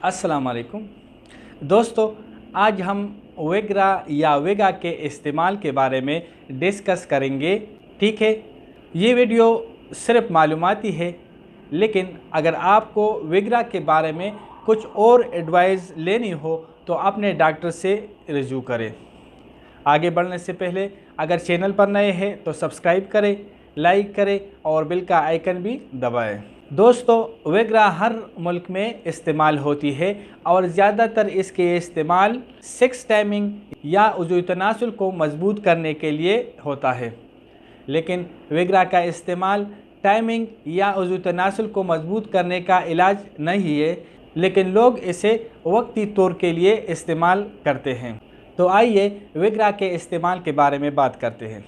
अस्सलाम वालेकुम दोस्तों, आज हम वेगरा या वेगा के इस्तेमाल के बारे में डिस्कस करेंगे। ठीक है, ये वीडियो सिर्फ मालूमाती है, लेकिन अगर आपको वेगरा के बारे में कुछ और एडवाइस लेनी हो तो अपने डॉक्टर से रिव्यू करें। आगे बढ़ने से पहले अगर चैनल पर नए हैं तो सब्सक्राइब करें, लाइक करें और बेल का आइकन भी दबाएं। दोस्तों, वेगरा हर मुल्क में इस्तेमाल होती है और ज़्यादातर इसके इस्तेमाल सेक्स टाइमिंग या उज़ू तनासुल को मजबूत करने के लिए होता है। लेकिन वेगरा का इस्तेमाल टाइमिंग या उज़ू तनासुल को मजबूत करने का इलाज नहीं है, लेकिन लोग इसे वक्ती तौर के लिए इस्तेमाल करते हैं। तो आइए वेगरा के इस्तेमाल के बारे में बात करते हैं।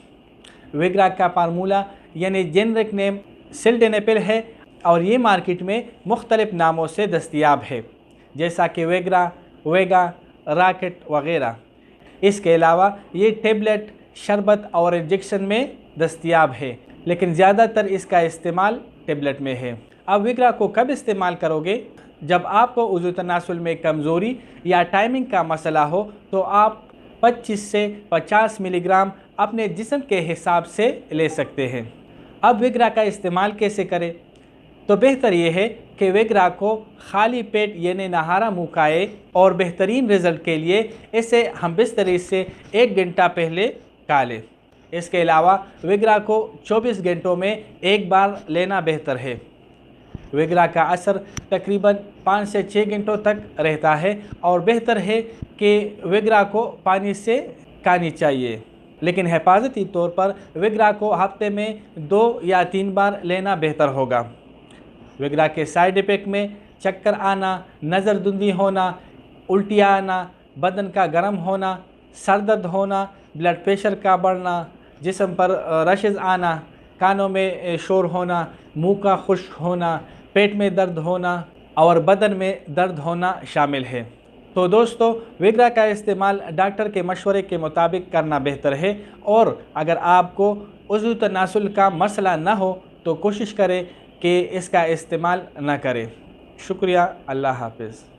वेगरा का फार्मूला यानी जेनरिक नेम सिल्डेनेपिल है और ये मार्केट में मुख्तलिफ़ नामों से दस्तयाब है, जैसा कि वेगरा, वेगा, रॉकेट वगैरह। इसके अलावा ये टेबलेट, शरबत और इंजेक्शन में दस्तयाब है, लेकिन ज़्यादातर इसका इस्तेमाल टेबलेट में है। अब वेगरा को कब इस्तेमाल करोगे? जब आपको उज़ू तनासुल में कमज़ोरी या टाइमिंग का मसला हो तो आप 25 से 50 मिलीग्राम अपने जिस्म के हिसाब से ले सकते हैं। अब वेगरा का इस्तेमाल कैसे करें? तो बेहतर यह है कि वेगरा को खाली पेट यानी नहारा मुँह खाए और बेहतरीन रिज़ल्ट के लिए इसे हम बिस्तरी से 1 घंटा पहले खा लें। इसके अलावा वेगरा को 24 घंटों में एक बार लेना बेहतर है। वेगरा का असर तकरीबन 5 से 6 घंटों तक रहता है और बेहतर है कि वेगरा को पानी से खानी चाहिए, लेकिन हिफाजती तौर पर वेगरा को हफ्ते में 2 या 3 बार लेना बेहतर होगा। वेगरा के साइड इफ़ेक्ट में चक्कर आना, नज़र धुंधली होना, उल्टियाँ आना, बदन का गर्म होना, सर दर्द होना, ब्लड प्रेशर का बढ़ना, जिस्म पर रशेज़ आना, कानों में शोर होना, मुंह का खुश्क होना, पेट में दर्द होना और बदन में दर्द होना शामिल है। तो दोस्तों, वेगरा का इस्तेमाल डॉक्टर के मशवरे के मुताबिक करना बेहतर है और अगर आपको उज़ू तनासुल का मसला ना हो तो कोशिश करें कि इसका इस्तेमाल ना करें। शुक्रिया। अल्लाह हाफ़िज़।